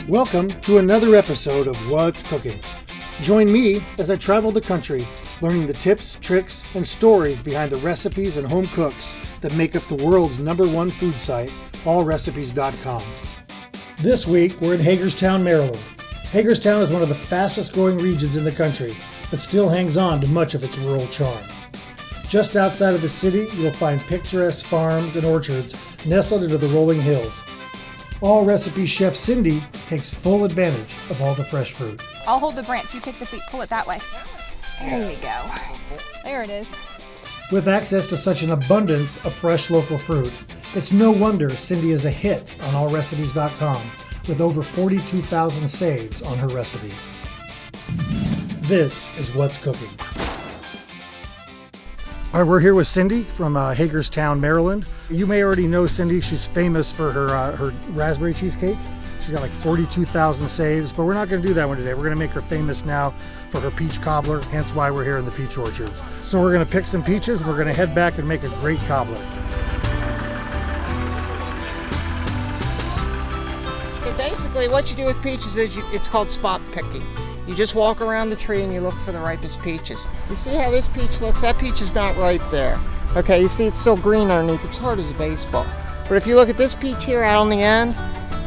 Welcome to another episode of What's Cooking. Join me as I travel the country, learning the tips, tricks, and stories behind the recipes and home cooks that make up the world's #1 food site, Allrecipes.com. This week, we're in Hagerstown, Maryland. Hagerstown is one of the fastest growing regions in the country, but still hangs on to much of its rural charm. Just outside of the city, you'll find picturesque farms and orchards nestled into the rolling hills. Allrecipes chef Cindy takes full advantage of all the fresh fruit. I'll hold the branch, you take the feet, pull it that way. There you go. There it is. With access to such an abundance of fresh local fruit, it's no wonder Cindy is a hit on allrecipes.com with over 42,000 saves on her recipes. This is What's Cooking. All right, we're here with Cindy from Hagerstown, Maryland. You may already know Cindy. She's famous for her raspberry cheesecake. She's got like 42,000 saves, but we're not going to do that one today. We're going to make her famous now for her peach cobbler, hence why we're here in the peach orchards. So we're going to pick some peaches and we're going to head back and make a great cobbler. So basically what you do with peaches is it's called spot picking. You just walk around the tree and you look for the ripest peaches. You see how this peach looks? That peach is not ripe there. Okay, you see it's still green underneath. It's hard as a baseball. But if you look at this peach here out on the end,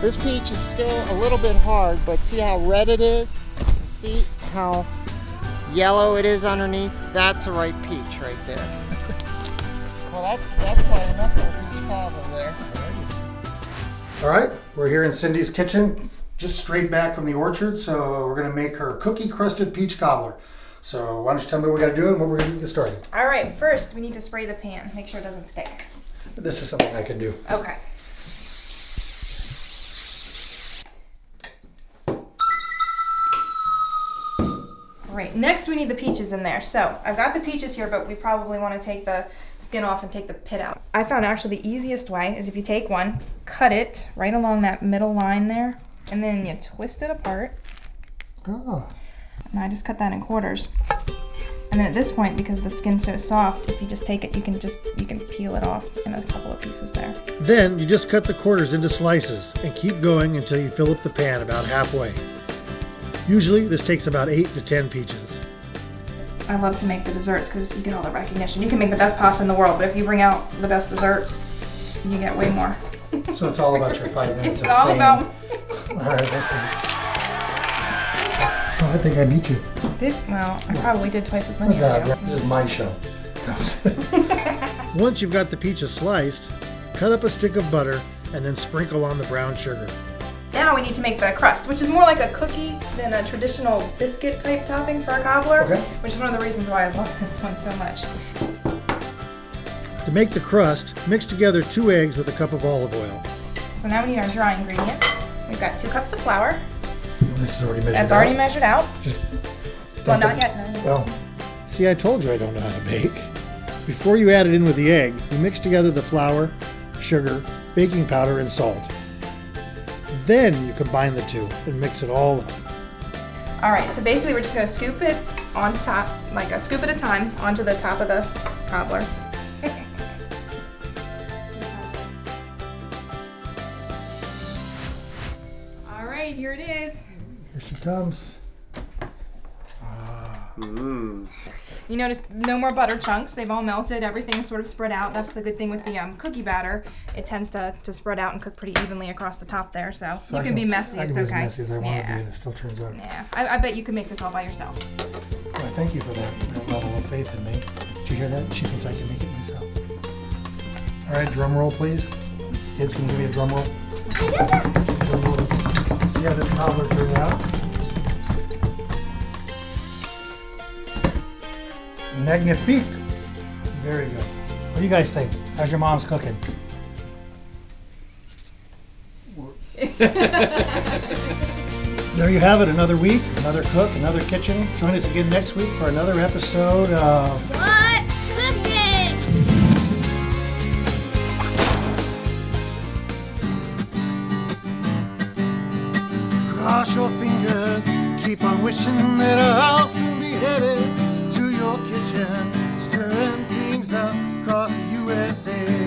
this peach is still a little bit hard, but see how red it is? See how yellow it is underneath? That's a ripe peach right there. Well, that's quite enough for a peach cobbler there. All right, we're here in Cindy's kitchen, just straight back from the orchard, so we're going to make her Cookie Crusted Peach Cobbler. So why don't you tell me what we got to do and what we're going to get started. All right, first we need to spray the pan. Make sure it doesn't stick. This is something I can do. Okay. Great. Next we need the peaches in there. So I've got the peaches here, but we probably want to take the skin off and take the pit out. I found actually the easiest way is if you take one, cut it right along that middle line there, and then you twist it apart. Oh. And I just cut that in quarters. And then at this point, because the skin's so soft, if you just take it, you can peel it off in a couple of pieces there. Then you just cut the quarters into slices and keep going until you fill up the pan about halfway. Usually this takes about 8 to 10 peaches. I love to make the desserts because you get all the recognition. You can make the best pasta in the world, but if you bring out the best dessert, you get way more. So it's all about your 5 minutes It's of all fame. about... All right, let's see. Oh, I think I beat you. Well, I probably did twice as many as you. This is my show. Once you've got the peaches sliced, cut up a stick of butter and then sprinkle on the brown sugar. Now we need to make the crust, which is more like a cookie than a traditional biscuit type topping for a cobbler, Okay. which is one of the reasons why I love this one so much. To make the crust, mix together 2 eggs with a cup of olive oil. So now we need our dry ingredients. We've got 2 cups of flour. This is already measured That's out. already measured out. Just Well, dump not it. yet. No. Well, see, I told you I don't know how to bake. Before you add it in with the egg, you mix together the flour, sugar, baking powder, and salt. Then you combine the two and mix it all up. All right, so basically we're just gonna scoop it on top, like a scoop at a time, onto the top of the cobbler. All right, here it is. Here she comes. You notice no more butter chunks. They've all melted. Everything's sort of spread out. That's the good thing with the cookie batter. It tends to spread out and cook pretty evenly across the top there. So you can be messy. It's I can be okay. as messy as I want to be, and it still turns out. Yeah, I bet you could make this all by yourself. Well, thank you for that level of faith in me. Did you hear that? She thinks I can make it myself. All right, drum roll, please. Kids, can you give me a drum roll? Drum roll. Let's see how this cobbler turns out. Magnifique. Very good. What do you guys think? How's your mom's cooking? There you have it. Another week, another cook, another kitchen. Join us again next week for another episode of What's Cooking? Cross your fingers. Keep on wishing that I'll soon be headed to your kitchen, stirring things up across the USA.